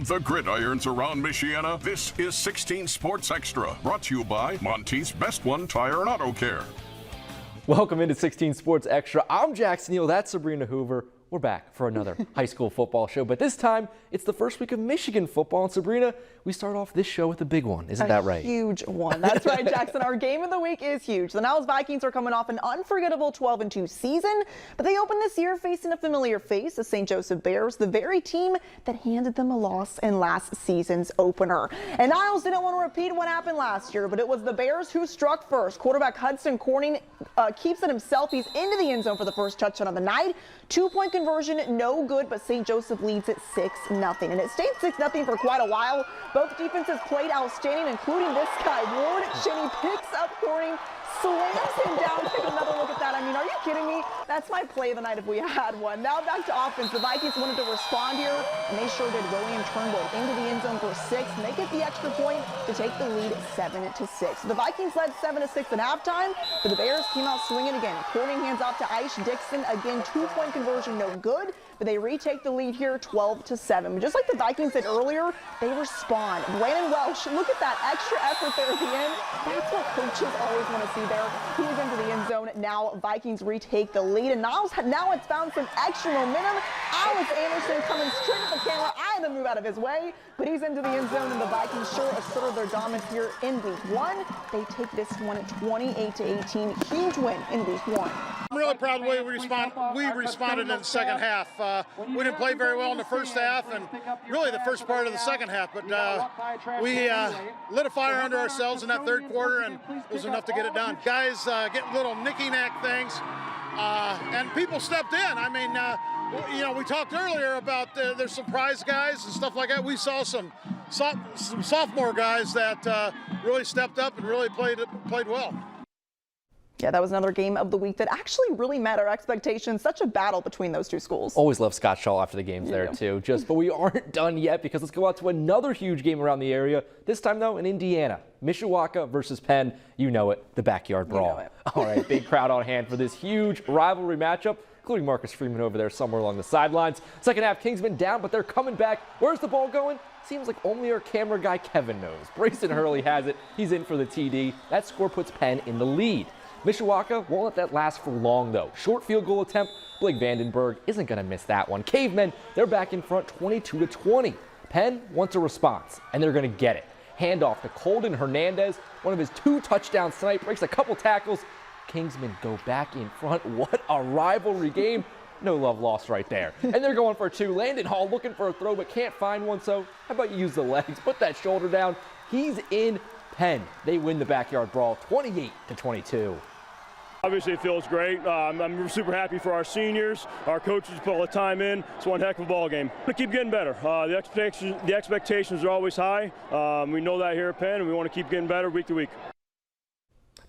The gridirons around Michiana. This is 16 Sports Extra, brought to you by Monty's Best One Tire and Auto Care. Welcome into 16 Sports Extra. I'm Jackson Neal. That's Sabrina Hoover. We're back for another high school football show, but this time it's the first week of Michigan football. And Sabrina, we start off this show with a big one. Isn't that right? A huge one. That's right, Jackson. Our game of the week is huge. The Niles Vikings are coming off an unforgettable 12-2 season, but they open this year facing a familiar face, the St. Joseph Bears, the very team that handed them a loss in last season's opener. And Niles didn't want to repeat what happened last year, but it was the Bears who struck first. Quarterback Hudson Corning keeps it himself. He's into the end zone for the first touchdown of the night. 2-point conversion, no good, but St. Joseph leads it 6-0. And it stayed 6-0 for quite a while. Both defenses played outstanding, including this guy, Ward Shinney picks up Corning, slams him down. Take another look at that. I mean, are you kidding me? That's my play of the night if we had one. Now back to offense. The Vikings wanted to respond here, and they sure did. William Turnbull into the end zone for 6, and they get the extra point to take the lead 7-6. The Vikings led 7-6 at halftime, but the Bears came out swinging again. Corning hands off to Ice Dixon. Again, 2-point conversion, no good, but they retake the lead here 12-7. But just like the Vikings did earlier, they respond. Brandon Welsh, look at that extra effort there at the end. That's what coaches always want to see there. He's into the end zone. Now Vikings retake the lead, and now it's found some extra momentum. Alex Anderson coming straight at the camera. I had to move out of his way, but he's into the end zone, and the Vikings sure asserted their dominance here in week 1. They take this one at 28-18. Huge win in week 1. I'm really proud of the way we responded in the second half. We didn't play very well in the first half and really the first part of the second half, but we lit a fire under ourselves in that third quarter, and it was enough to get it done. Guys get little nicky-knack things, and people stepped in. I mean, you know, we talked earlier about there's some prize guys and stuff like that. We saw some sophomore guys that really stepped up and really played well. Yeah, that was another game of the week that actually really met our expectations. Such a battle between those two schools. Always love Scott Shaw after the games there too. But we aren't done yet, because let's go out to another huge game around the area. This time though in Indiana. Mishawaka versus Penn. You know it, the backyard brawl. You know it. All right, big crowd on hand for this huge rivalry matchup, including Marcus Freeman over there somewhere along the sidelines. Second half, Kingsman down, but they're coming back. Where's the ball going? Seems like only our camera guy Kevin knows. Brayson Hurley has it. He's in for the TD. That score puts Penn in the lead. Mishawaka won't let that last for long, though. Short field goal attempt. Blake Vandenberg isn't going to miss that one. Cavemen, they're back in front 22-20. Penn wants a response, and they're going to get it. Handoff to Colden Hernandez. One of his 2 touchdowns tonight. Breaks a couple tackles. Kingsmen go back in front. What a rivalry game. No love lost right there. And they're going for 2. Landon Hall looking for a throw, but can't find one. So how about you use the legs? Put that shoulder down. He's in. Penn, they win the backyard brawl 28-22. Obviously, it feels great. I'm super happy for our seniors. Our coaches put all the time in. It's one heck of a ball game. We keep getting better. The expectations are always high. We know that here at Penn, and we want to keep getting better week to week.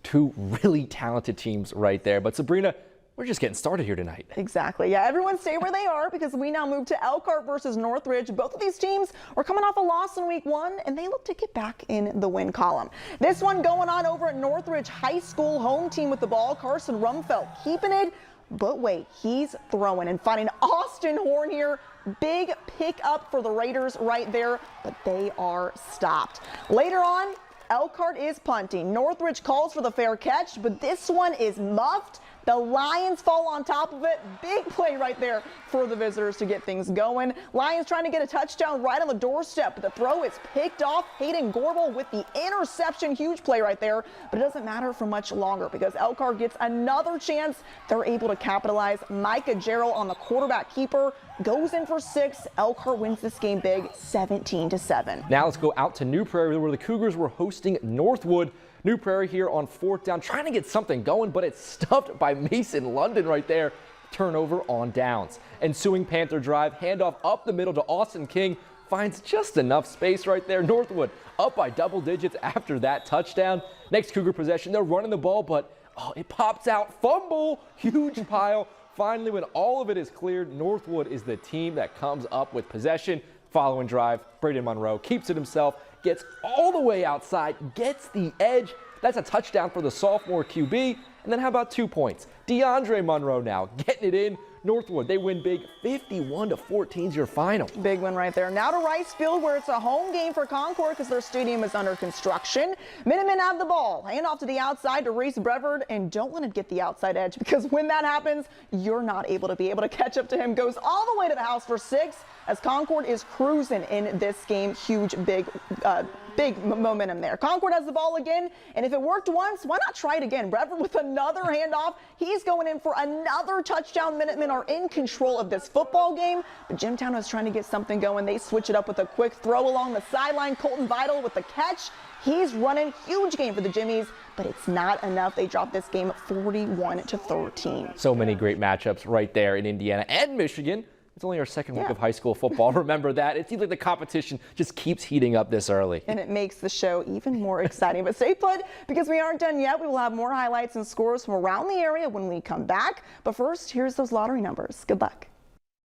2 really talented teams right there. But Sabrina, we're just getting started here tonight. Exactly. Yeah, everyone stay where they are, because we now move to Elkhart versus Northridge. Both of these teams are coming off a loss in week 1, and they look to get back in the win column. This one going on over at Northridge High School. Home team with the ball. Carson Rumfeld keeping it. But wait, he's throwing and finding Austin Horn here. Big pick up for the Raiders right there, but they are stopped. Later on, Elkhart is punting. Northridge calls for the fair catch, but this one is muffed. The Lions fall on top of it. Big play right there for the visitors to get things going. Lions trying to get a touchdown right on the doorstep, but the throw is picked off. Hayden Gorbel with the interception. Huge play right there, but it doesn't matter for much longer, because Elkhart gets another chance. They're able to capitalize. Micah Jarrell on the quarterback keeper goes in for 6. Elkhart wins this game big, 17-7. Now let's go out to New Prairie, where the Cougars were hosting Northwood. New Prairie here on 4th down, trying to get something going, but it's stuffed by Mason London right there. Turnover on downs. Ensuing Panther drive, handoff up the middle to Austin King. Finds just enough space right there. Northwood up by double digits after that touchdown. Next Cougar possession, they're running the ball, but it pops out. Fumble, huge pile. Finally, when all of it is cleared, Northwood is the team that comes up with possession. Following drive, Braden Monroe keeps it himself, gets all the way outside, gets the edge. That's a touchdown for the sophomore QB. And then how about 2 points? DeAndre Monroe now getting it in. NorthWood, they win big 51-14 is your final. Big win right there. Now to Rice Field, where it's a home game for Concord because their stadium is under construction. Minutemen have the ball. Hand off to the outside to Reese Brevard, and don't let him get the outside edge because when that happens, you're not able to catch up to him. Goes all the way to the house for 6 as Concord is cruising in this game. Huge, big momentum there. Concord has the ball again, and if it worked once, why not try it again? Brevard with another handoff. He's going in for another touchdown. Minutemen are in control of this football game, but Jimtown was trying to get something going. They switch it up with a quick throw along the sideline. Colton Vidal with the catch. He's running. Huge game for the Jimmies, but it's not enough. They dropped this game 41-13. So many great matchups right there in Indiana and Michigan. It's only our second week of high school football. Remember that. It seems like the competition just keeps heating up this early. And it makes the show even more exciting. But stay put because we aren't done yet. We will have more highlights and scores from around the area when we come back. But first, here's those lottery numbers. Good luck.